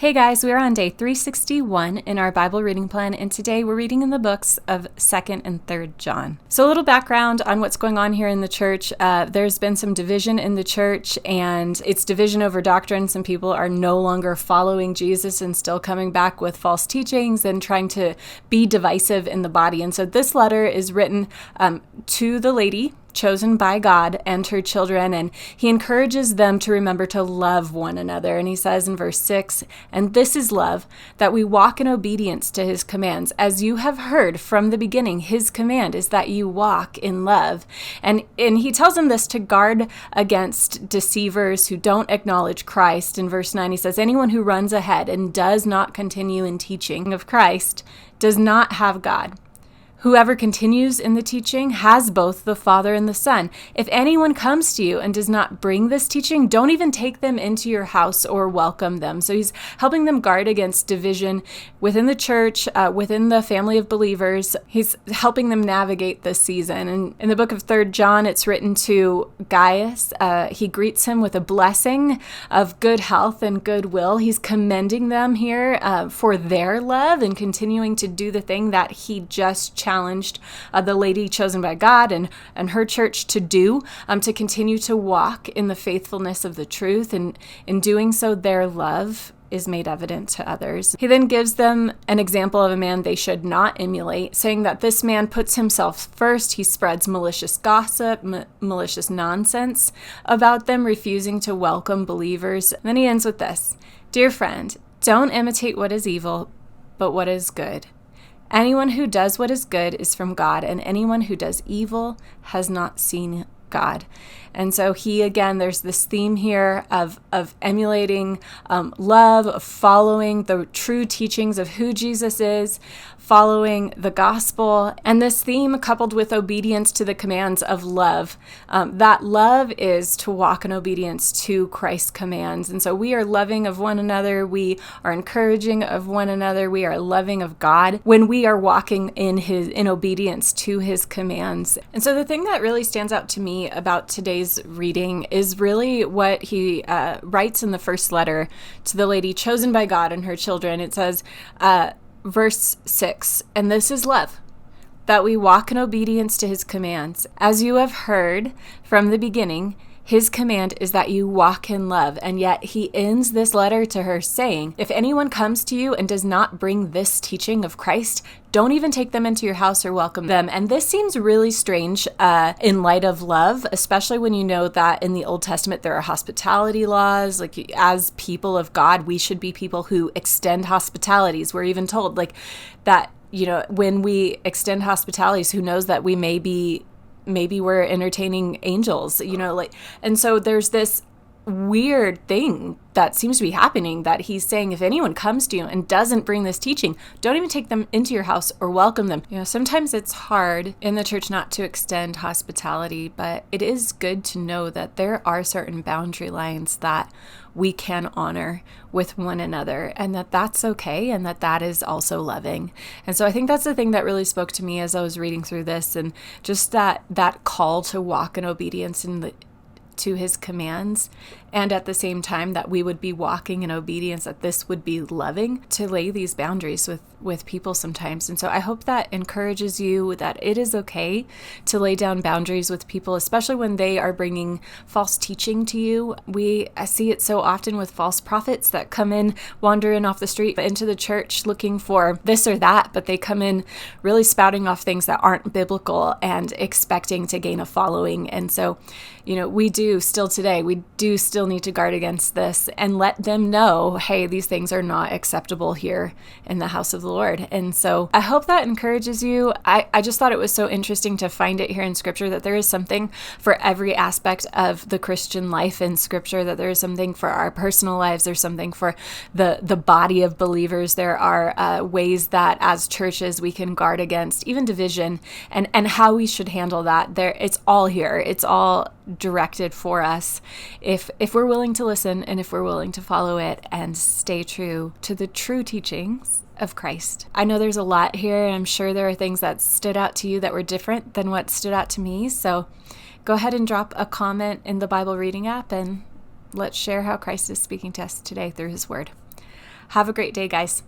Hey guys, we're on day 361 in our Bible reading plan, and today we're reading in the books of 2nd and 3rd John. So a little background on what's going on here in the church. There's been some division in the church, and it's division over doctrine. Some people are no longer following Jesus and still coming back with false teachings and trying to be divisive in the body. And so this letter is written to the lady chosen by God and her children, and he encourages them to remember to love one another. And he says in verse 6, "And this is love, that we walk in obedience to his commands. As you have heard from the beginning, his command is that you walk in love." And he tells them this to guard against deceivers who don't acknowledge Christ. In verse 9, he says, "Anyone who runs ahead and does not continue in teaching of Christ does not have God. Whoever continues in the teaching has both the Father and the Son. If anyone comes to you and does not bring this teaching, don't even take them into your house or welcome them." So he's helping them guard against division within the church, within the family of believers. He's helping them navigate this season. And in the book of 3rd John, it's written to Gaius. He greets him with a blessing of good health and goodwill. He's commending them here for their love and continuing to do the thing that he just challenged the lady chosen by God and her church to do, to continue to walk in the faithfulness of the truth. And in doing so, their love is made evident to others. He then gives them an example of a man they should not emulate, saying that this man puts himself first. He spreads malicious gossip, malicious nonsense about them, refusing to welcome believers. And then he ends with this: "Dear friend, don't imitate what is evil, but what is good. Anyone who does what is good is from God, and anyone who does evil has not seen God." And so there's this theme here of emulating love, of following the true teachings of who Jesus is, following the gospel, and this theme coupled with obedience to the commands of love. That love is to walk in obedience to Christ's commands. And so we are loving of one another, we are encouraging of one another, we are loving of God when we are walking in obedience to his commands. And so the thing that really stands out to me about today's reading is really what he writes in the first letter to the lady chosen by God and her children. It says, verse 6, "And this is love, that we walk in obedience to his commands. As you have heard from the beginning, his command is that you walk in love." And yet he ends this letter to her saying, if anyone comes to you and does not bring this teaching of Christ, don't even take them into your house or welcome them. And this seems really strange in light of love, especially when you know that in the Old Testament there are hospitality laws. Like, as people of God, we should be people who extend hospitalities. We're even told that, when we extend hospitalities, who knows that we maybe we're entertaining angels, and so there's this weird thing that seems to be happening, that he's saying if anyone comes to you and doesn't bring this teaching, don't even take them into your house or welcome them. Sometimes it's hard in the church not to extend hospitality, but it is good to know that there are certain boundary lines that we can honor with one another, and that's okay, and that is also loving. And so I think that's the thing that really spoke to me as I was reading through this, and just that call to walk in obedience to his commands, and at the same time that we would be walking in obedience, that this would be loving, to lay these boundaries with people sometimes. And so I hope that encourages you, that it is okay to lay down boundaries with people, especially when they are bringing false teaching to you. I see it so often with false prophets that come in wandering off the street into the church looking for this or that, but they come in really spouting off things that aren't biblical and expecting to gain a following. And so, we do still need to guard against this and let them know, hey, these things are not acceptable here in the house of the Lord. And so I hope that encourages you. I just thought it was so interesting to find it here in Scripture, that there is something for every aspect of the Christian life in Scripture, that there is something for our personal lives, there's something for the body of believers. There are ways that as churches we can guard against even division, and how we should handle that. It's all here. It's all directed for us if we're willing to listen, and if we're willing to follow it and stay true to the true teachings of Christ. I know there's a lot here, and I'm sure there are things that stood out to you that were different than what stood out to me. So go ahead and drop a comment in the Bible reading app, and let's share how Christ is speaking to us today through his word. Have a great day, guys.